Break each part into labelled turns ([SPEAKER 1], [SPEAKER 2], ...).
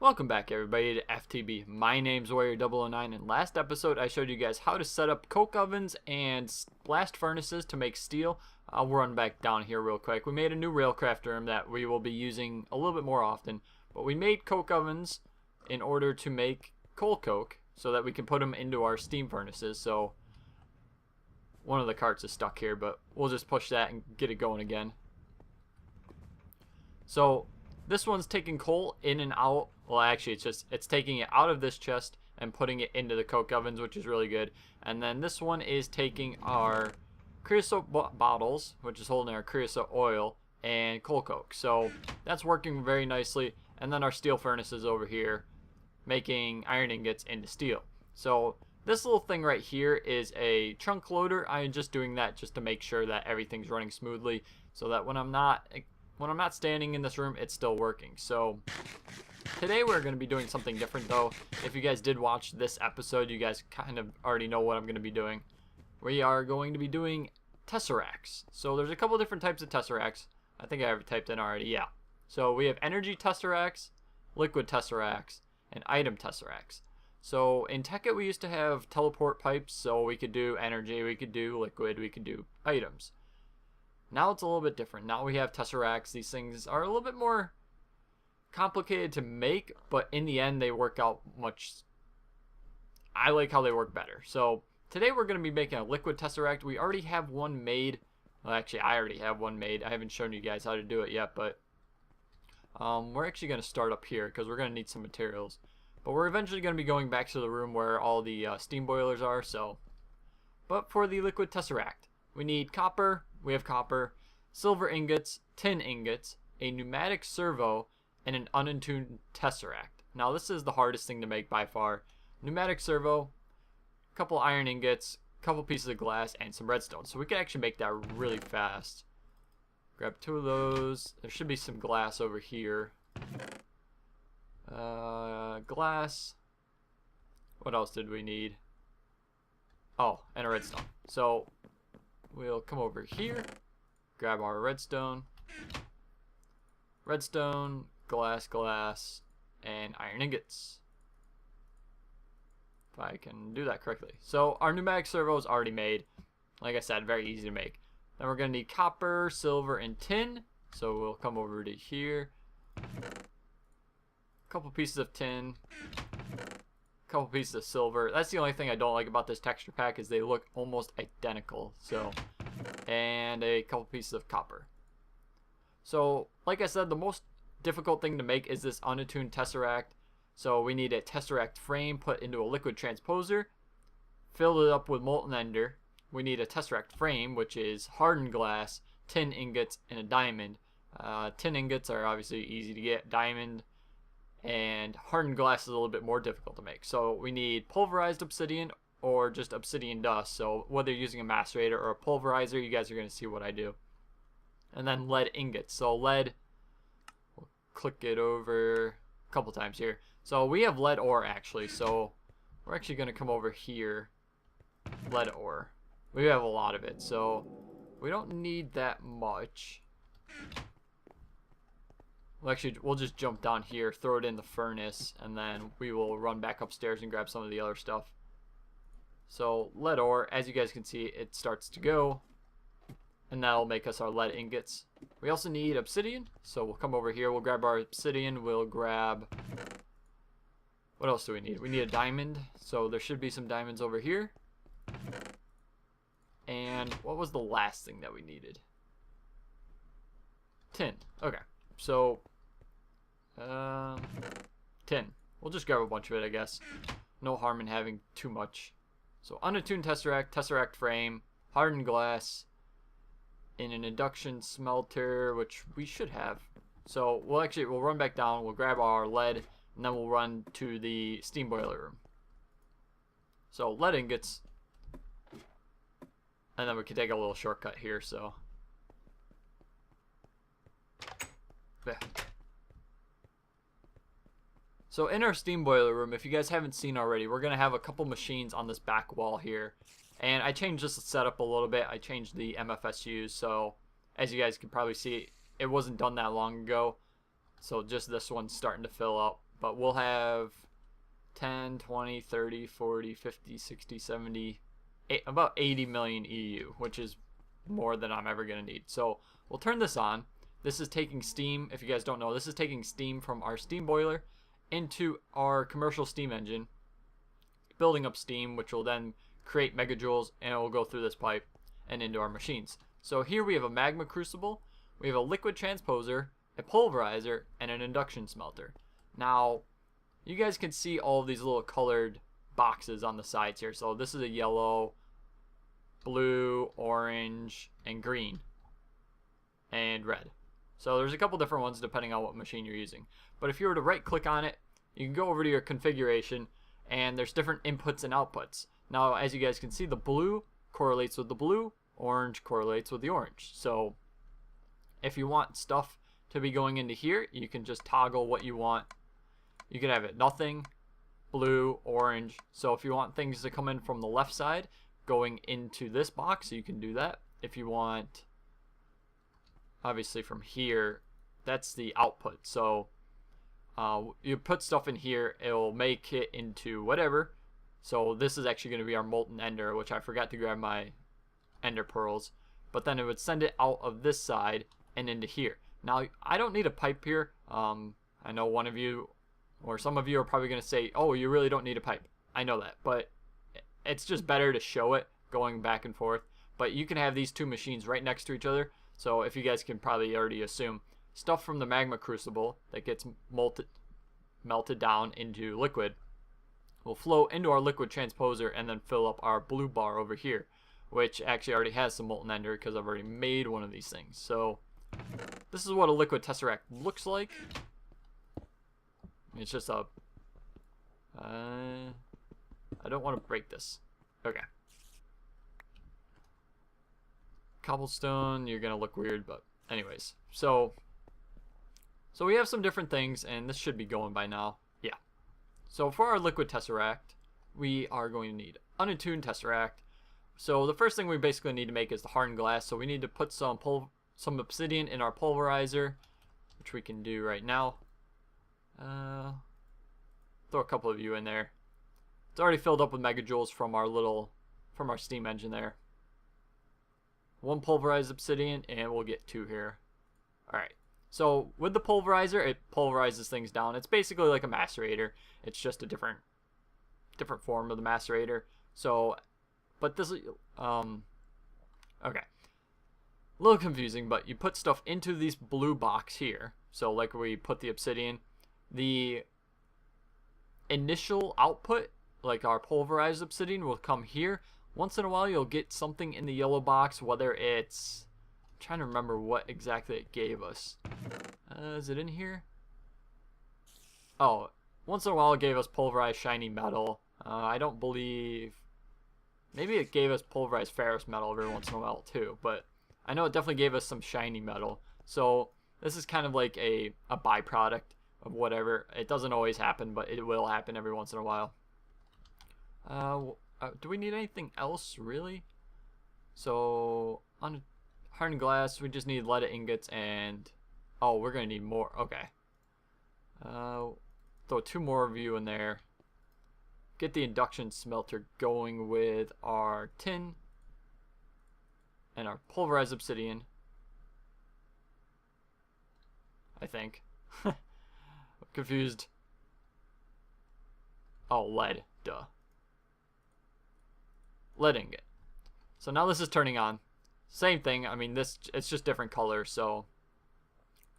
[SPEAKER 1] Welcome back everybody to FTB. My name's Warrior009 and last episode I showed you guys how to set up coke ovens and blast furnaces to make steel. I'll run back down here real quick. We made a new railcraft room that we will be using a little bit more often, but we made coke ovens in order to make coal coke so that we can put them into our steam furnaces. So one of the carts is stuck here, but we'll just push that and get it going again. So this one's taking coal in and out. Well, actually, it's taking it out of this chest and putting it into the coke ovens, which is really good. And then this one is taking our creosote bottles, which is holding our creosote oil, and coal coke. So that's working very nicely. And then our steel furnaces over here, making iron ingots into steel. So this little thing right here is a chunk loader. I am just doing that just to make sure that everything's running smoothly, so that when I'm not standing in this room, it's still working. So today we're going to be doing something different though. If you guys did watch this episode, you guys kind of already know what I'm going to be doing. We are going to be doing Tesseracts. So there's a couple different types of Tesseracts. I think I have typed in already, yeah. So we have energy Tesseracts, liquid Tesseracts, and item Tesseracts. So in Tekkit we used to have teleport pipes, so we could do energy, we could do liquid, we could do items. Now it's a little bit different. Now we have Tesseracts. These things are a little bit more complicated to make, but in the end they work out much. I like how they work better. So today we're going to be making a liquid Tesseract. We already have one made. Well, actually I already have one made. I haven't shown you guys how to do it yet, but we're actually going to start up here because we're going to need some materials. But we're eventually going to be going back to the room where all the steam boilers are. So, but for the liquid Tesseract, we need copper. We have copper, silver ingots, tin ingots, a pneumatic servo, and an unattuned tesseract. Now this is the hardest thing to make by far. Pneumatic servo, a couple iron ingots, a couple pieces of glass, and some redstone. So we can actually make that really fast. Grab two of those. There should be some glass over here. Glass. What else did we need? Oh, and a redstone. So we'll come over here, grab our redstone, glass, and iron ingots. If I can do that correctly. So our pneumatic servo is already made. Like I said, very easy to make. Then we're going to need copper, silver, and tin. So we'll come over to here. A couple pieces of tin. Couple pieces of silver. That's the only thing I don't like about this texture pack, is they look almost identical. So, and a couple pieces of copper. So like I said, the most difficult thing to make is this unattuned tesseract. So we need a tesseract frame put into a liquid transposer, fill it up with molten ender. We need a tesseract frame, which is hardened glass, tin ingots, and a diamond. Tin ingots are obviously easy to get. Diamond and hardened glass is a little bit more difficult to make. So we need pulverized obsidian or just obsidian dust. So whether you're using a macerator or a pulverizer, you guys are going to see what I do. And then lead ingots. So lead, we'll click it over a couple times here. So we have lead ore actually. So we're actually going to come over here. Lead ore. We have a lot of it. So we don't need that much. Well, actually, we'll just jump down here, throw it in the furnace, and then we will run back upstairs and grab some of the other stuff. So lead ore, as you guys can see, it starts to go, and that'll make us our lead ingots. We also need obsidian, so we'll come over here, we'll grab our obsidian, we'll grab, what else do we need? We need a diamond, so there should be some diamonds over here. And what was the last thing that we needed? Tin. Okay, so tin. We'll just grab a bunch of it, I guess. No harm in having too much. So unattuned tesseract, tesseract frame, hardened glass, in an induction smelter, which we should have. So we'll run back down, we'll grab our lead, and then we'll run to the steam boiler room. So lead ingots, and then we can take a little shortcut here. So there. So in our steam boiler room, if you guys haven't seen already, we're going to have a couple machines on this back wall here. And I changed this setup a little bit. I changed the MFSUs, so as you guys can probably see, it wasn't done that long ago. So just this one's starting to fill up. but we'll have 10, 20, 30, 40, 50, 60, 70, about 80 million EU, which is more than I'm ever going to need. So we'll turn this on. This is taking steam. If you guys don't know, this is taking steam from our steam boiler into our commercial steam engine, building up steam, which will then create megajoules, and it will go through this pipe and into our machines. So here we have a magma crucible, we have a liquid transposer, a pulverizer, and an induction smelter. Now, you guys can see all of these little colored boxes on the sides here. So this is a yellow, blue, orange, and green, and red. So there's a couple different ones depending on what machine you're using. But if you were to right click on it, you can go over to your configuration, and there's different inputs and outputs. Now, as you guys can see, the blue correlates with the blue, orange correlates with the orange. So if you want stuff to be going into here, you can just toggle what you want. You can have it nothing, blue, orange. So if you want things to come in from the left side going into this box, you can do that. If you want, obviously from here, that's the output. So you put stuff in here, it'll make it into whatever. So this is actually going to be our molten ender, which I forgot to grab my ender pearls, but then it would send it out of this side and into here. Now, I don't need a pipe here. I know one of you or some of you are probably going to say, oh, you really don't need a pipe. I know that, but it's just better to show it going back and forth. But you can have these two machines right next to each other. So if you guys can probably already assume, stuff from the magma crucible that gets melted down into liquid will flow into our liquid transposer and then fill up our blue bar over here, which actually already has some molten ender because I've already made one of these things. So this is what a liquid tesseract looks like. It's just a I don't want to break this. Okay. Cobblestone, you're gonna look weird, but anyways. So we have some different things, and this should be going by now. Yeah. So for our liquid tesseract, we are going to need unattuned tesseract. So the first thing we basically need to make is the hardened glass. So we need to put some obsidian in our pulverizer, which we can do right now. Throw a couple of you in there. It's already filled up with megajoules from our steam engine there. One pulverized obsidian, and we'll get 2 here. Alright. So with the pulverizer, it pulverizes things down. It's basically like a macerator. It's just a different form of the macerator. So, but this is okay. A little confusing, but you put stuff into these blue box here. So like we put the obsidian, the initial output, like our pulverized obsidian, will come here. Once in a while you'll get something in the yellow box, whether it's, I'm trying to remember what exactly it gave us. Is it in here? Oh, once in a while it gave us pulverized shiny metal. I don't believe, maybe it gave us pulverized ferrous metal every once in a while too, but I know it definitely gave us some shiny metal. So this is kind of like a byproduct of whatever. It doesn't always happen, but it will happen every once in a while. Do we need anything else, really? So, on hardened glass, we just need lead ingots and... Oh, we're going to need more. Okay. Throw 2 more of you in there. Get the induction smelter going with our tin and our pulverized obsidian, I think. I'm confused. Oh, lead. Duh. Lead ingot. So now this is turning on. Same thing. I mean, it's just different colors. So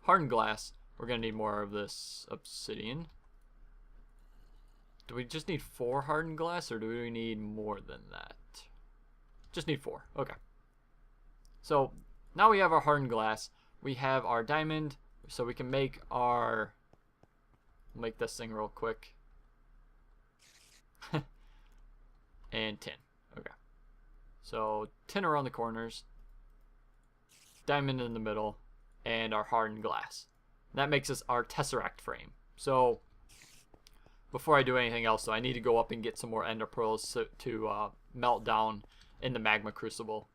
[SPEAKER 1] hardened glass. We're gonna need more of this obsidian. Do we just need 4 hardened glass, or do we need more than that? Just need 4. Okay. So now we have our hardened glass. We have our diamond, so we can make our. Make this thing real quick. And tin. Okay. So tin around the corners, diamond in the middle, and our hardened glass. That makes us our tesseract frame. So before I do anything else, though, I need to go up and get some more ender pearls to melt down in the magma crucible.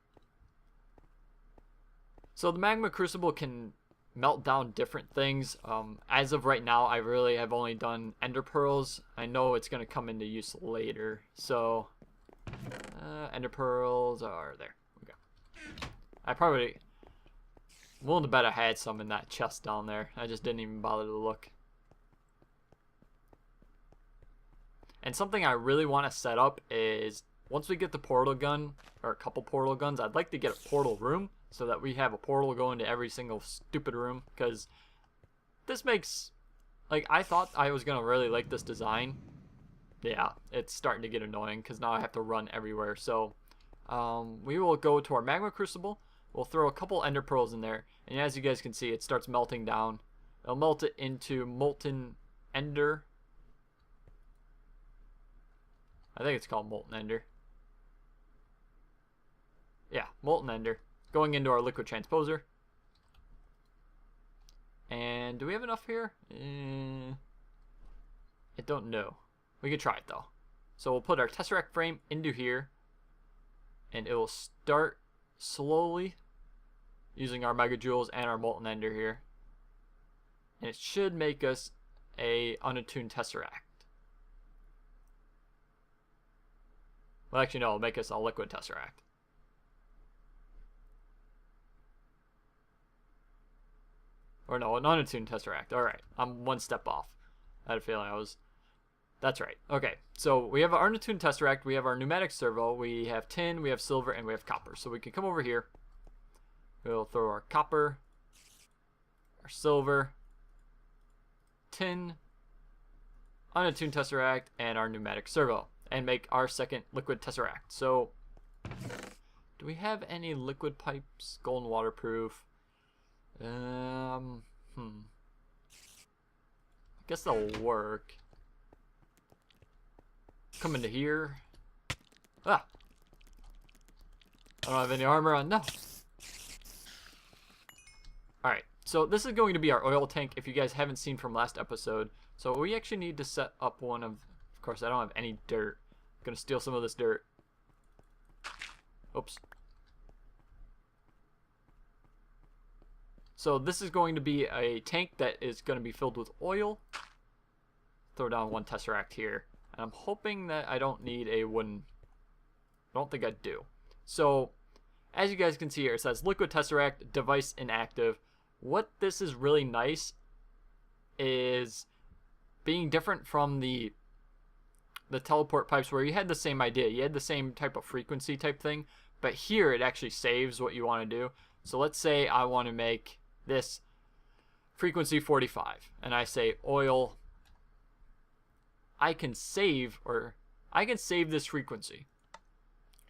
[SPEAKER 1] So the magma crucible can melt down different things. As of right now, I really have only done ender pearls. I know it's going to come into use later. So, ender pearls are there. Okay. I probably, I'm willing to bet I had some in that chest down there. I just didn't even bother to look. And something I really want to set up is, once we get the portal gun, or a couple portal guns, I'd like to get a portal room so that we have a portal going to every single stupid room. Because this makes, like, I thought I was going to really like this design. Yeah, it's starting to get annoying because now I have to run everywhere. So we will go to our magma crucible. We'll throw a couple ender pearls in there. And as you guys can see, it starts melting down. It'll melt it into molten ender. I think it's called molten ender. Yeah, molten ender. Going into our liquid transposer. And do we have enough here? I don't know. We could try it though. So we'll put our tesseract frame into here. And it will start slowly using our megajoules and our molten ender here. And it should make us a unattuned tesseract. Well, actually, no, it'll make us a liquid tesseract. Or no, an unattuned tesseract. Alright, I'm one step off. I had a feeling I was... That's right. Okay, so we have our unattuned tesseract, we have our pneumatic servo, we have tin, we have silver, and we have copper. So we can come over here. We'll throw our copper, our silver, tin, unattuned tesseract, and our pneumatic servo. And make our second liquid tesseract. So, do we have any liquid pipes? Golden waterproof. I guess they'll work. Come into here. Ah! I don't have any armor on. No. Alright, so this is going to be our oil tank if you guys haven't seen from last episode. So we actually need to set up one of course, I don't have any dirt. I'm gonna steal some of this dirt. Oops. So this is going to be a tank that is going to be filled with oil. Throw down one tesseract here. And I'm hoping that I don't need a wooden... I don't think I do. So, as you guys can see here, it says Liquid Tesseract, device inactive. What this is really nice is being different from the teleport pipes where you had the same idea. You had the same type of frequency type thing. But here it actually saves what you want to do. So let's say I want to make this frequency 45. And I say oil. I can save this frequency.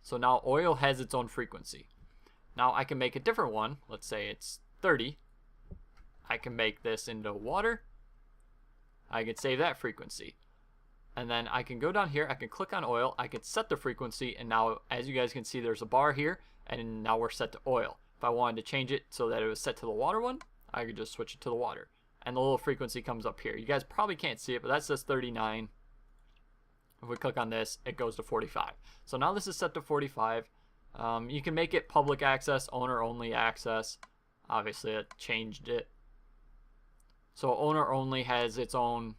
[SPEAKER 1] So now oil has its own frequency. Now I can make a different one. Let's say it's 30. I can make this into water. I can save that frequency. And then I can go down here, I can click on oil, I can set the frequency, and now as you guys can see there's a bar here, and now we're set to oil. If I wanted to change it so that it was set to the water one, I could just switch it to the water. And the little frequency comes up here. You guys probably can't see it, but that says 39. If we click on this, it goes to 45. So now this is set to 45. You can make it public access, owner only access. Obviously it changed it. So owner only has its own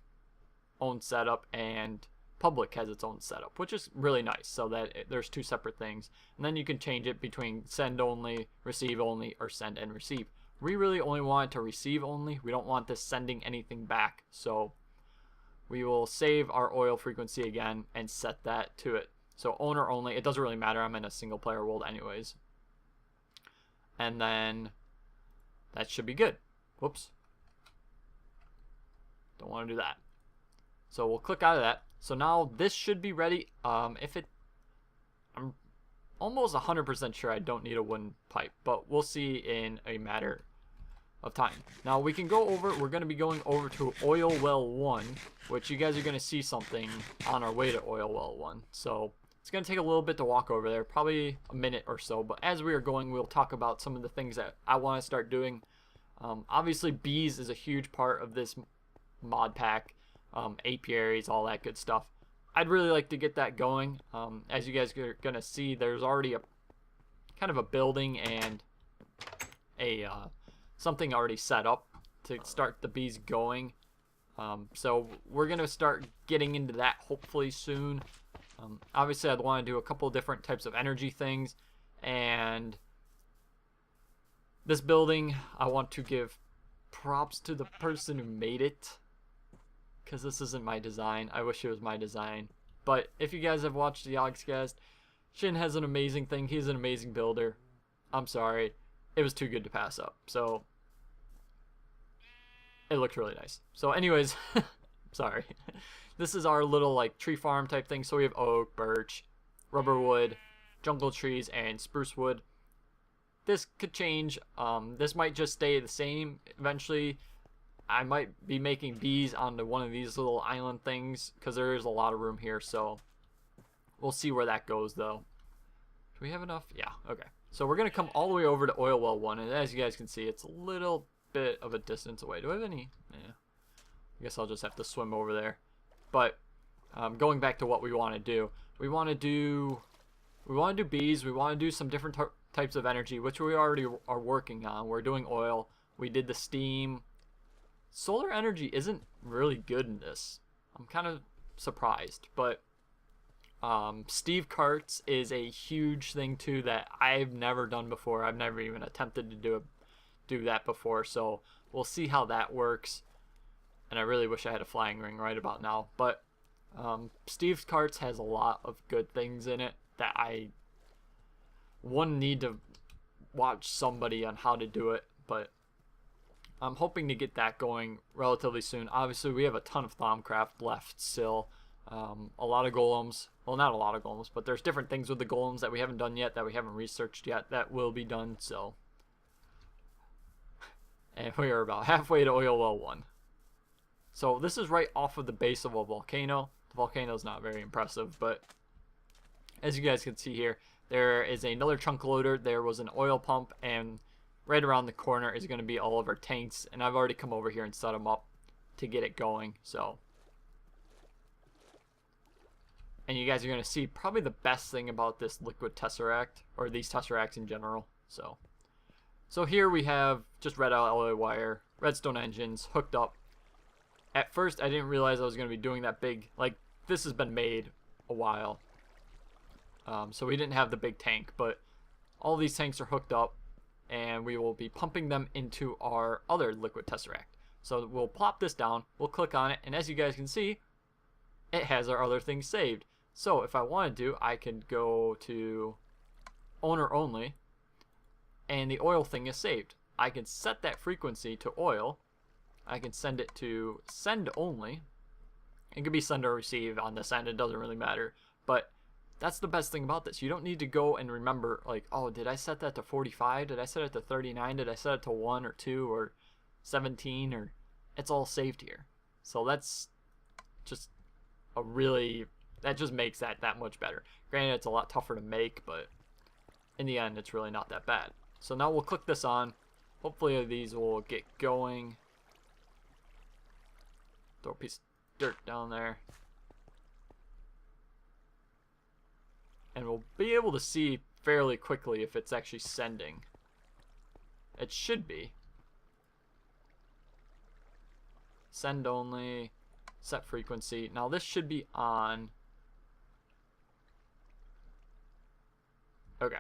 [SPEAKER 1] setup, and public has its own setup, which is really nice, so that there's two separate things. And then you can change it between send only, receive only, or send and receive. We really only want it to receive only. We don't want this sending anything back, so we will save our oil frequency again and set that to it. So owner only, it doesn't really matter, I'm in a single player world anyways. And then that should be good. Whoops, don't want to do that. So we'll click out of that. So now this should be ready. I'm almost 100% sure I don't need a wooden pipe, but we'll see in a matter of time. Now we can go over, we're going to be going over to oil well 1, which you guys are going to see something on our way to oil well 1. So it's going to take a little bit to walk over there, probably a minute or so, but as we are going, we'll talk about some of the things that I want to start doing. Obviously bees is a huge part of this mod pack. Apiaries, all that good stuff. I'd really like to get that going. As you guys are gonna see, there's already a kind of a building and a something already set up to start the bees going. So we're going to start getting into that hopefully soon. Obviously, I'd want to do a couple different types of energy things. And this building, I want to give props to the person who made it. Because this isn't my design. I wish it was my design. But if you guys have watched the Yogcraft, Shin has an amazing thing. He's an amazing builder. I'm sorry. It was too good to pass up. So it looked really nice. So anyways, sorry. This is our little like tree farm type thing. So we have oak, birch, rubber wood, jungle trees, and spruce wood. This could change. This might just stay the same eventually. I might be making bees onto one of these little island things because there is a lot of room here. So we'll see where that goes though. Do we have enough? Yeah, okay. So we're going to come all the way over to oil well 1. And as you guys can see, it's a little bit of a distance away. Do I have any? Yeah. I guess I'll just have to swim over there. But going back to what we want to do, we want to do bees. We want to do some different types of energy, which we already are working on. We're doing oil. We did the steam. Solar energy isn't really good in this. I'm kind of surprised, but Steve carts is a huge thing too that I've never done before. I've never even attempted to do that before, so we'll see how that works. And I really wish I had a flying ring right about now, but Steve's carts has a lot of good things in it that I need to watch somebody on how to do it, but I'm hoping to get that going relatively soon. Obviously, we have a ton of Thaumcraft left still. A lot of golems. Well, not a lot of golems, but there's different things with the golems that we haven't done yet, that we haven't researched yet, that will be done, so. And we are about halfway to oil well 1. So this is right off of the base of a volcano. The volcano is not very impressive, but as you guys can see here, there is another chunk loader. There was an oil pump, and right around the corner is going to be all of our tanks, and I've already come over here and set them up to get it going. So, and you guys are going to see probably the best thing about this Liquid Tesseract, or these Tesseracts in general. So here we have just red alloy wire, redstone engines hooked up. At first I didn't realize I was going to be doing that big, like this has been made a while. So we didn't have the big tank, but all these tanks are hooked up, and we will be pumping them into our other Liquid Tesseract. So we'll plop this down, we'll click on it, and as you guys can see, it has our other things saved. So if I wanted to, I can go to owner only, and the oil thing is saved. I can set that frequency to oil. I can send it to send only. It could be send or receive on this end, it doesn't really matter. But that's the best thing about this. You don't need to go and remember, like, oh, did I set that to 45? Did I set it to 39? Did I set it to 1 or 2 or 17? Or it's all saved here. So that's just a really, that just makes that much better. Granted, it's a lot tougher to make, but in the end, it's really not that bad. So now we'll click this on. Hopefully these will get going. Throw a piece of dirt down there. And we'll be able to see fairly quickly if it's actually sending. It should be. Send only. Set frequency. Now this should be on. Okay.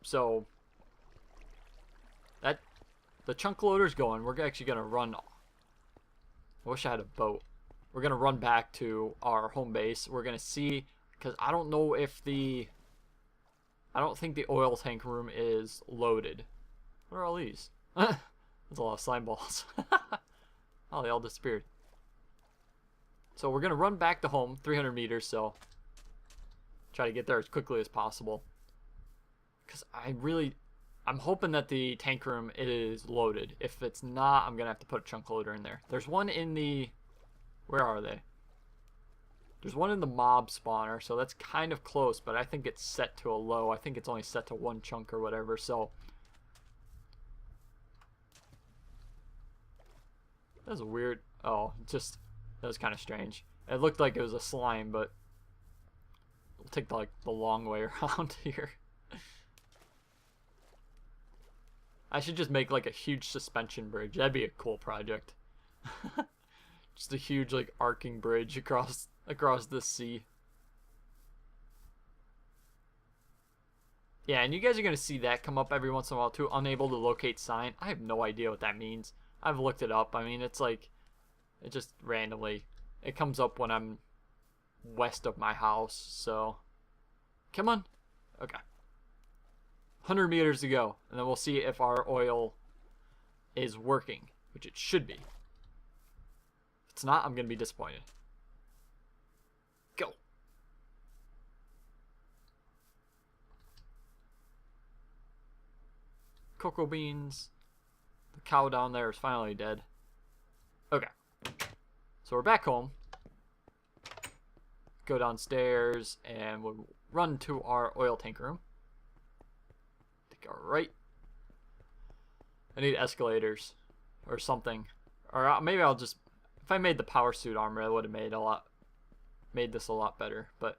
[SPEAKER 1] So that the chunk loader's going. We're actually gonna run. I wish I had a boat. We're gonna run back to our home base. We're gonna see, because I don't know if I don't think the oil tank room is loaded. What are all these? That's a lot of slime balls. Oh, they all disappeared. So we're gonna run back to home, 300 meters. So try to get there as quickly as possible. Because I'm hoping that the tank room is loaded. If it's not, I'm gonna have to put a chunk loader in there. There's one in the, where are they? There's one in the mob spawner, so that's kind of close, but I think it's set to a low. I think it's only set to 1 chunk or whatever, so. That was a weird, oh, that was kind of strange. It looked like it was a slime, but we'll take the long way around here. I should just make like a huge suspension bridge. That'd be a cool project. Just a huge like arcing bridge across the sea. Yeah, and you guys are going to see that come up every once in a while too. Unable to locate sign. I have no idea what that means. I've looked it up. I mean, it's like, it just randomly, it comes up when I'm west of my house. So, come on. Okay. 100 meters to go. And then we'll see if our oil is working, which it should be. If it's not, I'm going to be disappointed. Go. Cocoa beans. The cow down there is finally dead. Okay. So we're back home. Go downstairs and we'll run to our oil tank room. Take our right. I need escalators or something. Or maybe I'll just, if I made the power suit armor, I would have made this a lot better. But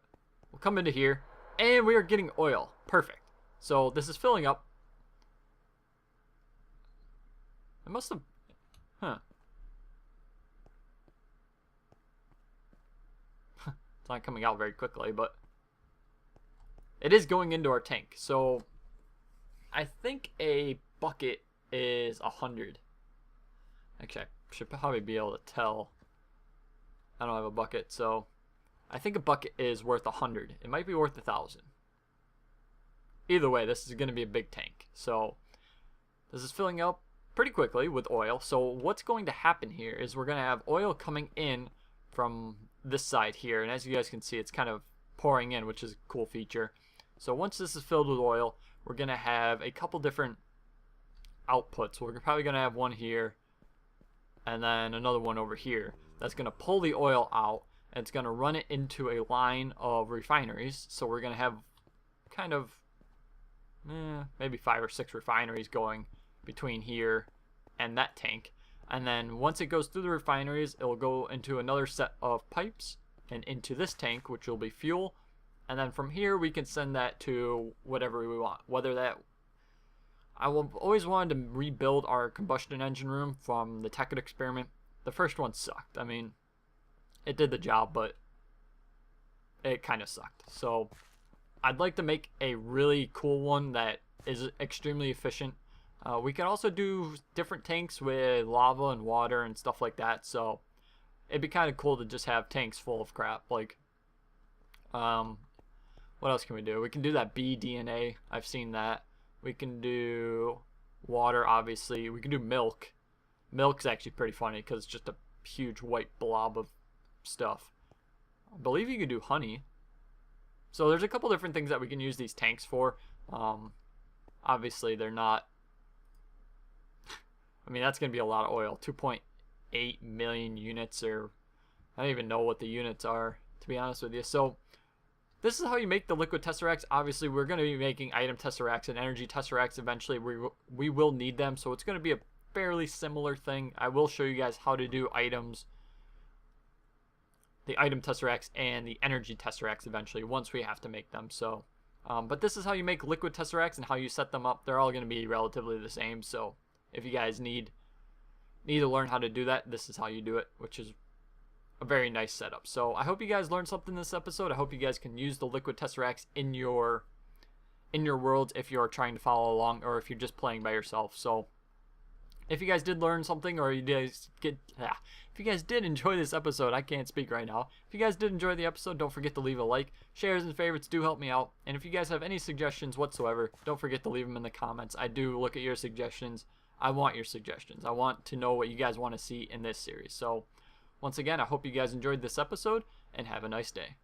[SPEAKER 1] we'll come into here and we are getting oil. Perfect. So this is filling up. I must have, huh. It's not coming out very quickly, but it is going into our tank. So I think a bucket is 100. Actually, I should probably be able to tell. I don't have a bucket, so I think a bucket is worth 100. It might be worth 1,000. Either way, this is going to be a big tank. So this is filling up pretty quickly with oil. So what's going to happen here is we're going to have oil coming in from this side here, and as you guys can see, it's kind of pouring in, which is a cool feature. So once this is filled with oil, we're going to have a couple different outputs. We're probably going to have one here and then another one over here that's going to pull the oil out, and it's going to run it into a line of refineries. So we're going to have kind of maybe 5 or 6 refineries going between here and that tank. And then once it goes through the refineries, it will go into another set of pipes and into this tank, which will be fuel. And then from here we can send that to whatever we want. Whether that, always wanted to rebuild our combustion engine room from the Tekkit experiment. The first one sucked. I mean, it did the job, but it kind of sucked. So I'd like to make a really cool one that is extremely efficient. We can also do different tanks with lava and water and stuff like that. So it'd be kind of cool to just have tanks full of crap. Like, what else can we do? We can do that bee DNA. I've seen that. We can do water, obviously. We can do milk. Milk's actually pretty funny because it's just a huge white blob of stuff. I believe you can do honey. So there's a couple different things that we can use these tanks for. Obviously, they're not. I mean, that's going to be a lot of oil. 2.8 million units, or I don't even know what the units are, to be honest with you. So this is how you make the Liquid Tesseracts. Obviously, we're going to be making item Tesseracts and energy Tesseracts eventually. We will need them, so it's going to be a fairly similar thing. I will show you guys how to do items, the item Tesseracts and the energy Tesseracts eventually, once we have to make them. So, but this is how you make Liquid Tesseracts and how you set them up. They're all going to be relatively the same, so if you guys need to learn how to do that, this is how you do it, which is a very nice setup. So I hope you guys learned something this episode. I hope you guys can use the Liquid Tesseracts in your worlds if you're trying to follow along, or if you're just playing by yourself. So if you guys did learn something, or if you guys did enjoy this episode, I can't speak right now. If you guys did enjoy the episode, don't forget to leave a like. Shares and favorites do help me out. And if you guys have any suggestions whatsoever, don't forget to leave them in the comments. I do look at your suggestions. I want your suggestions. I want to know what you guys want to see in this series. So once again, I hope you guys enjoyed this episode, and have a nice day.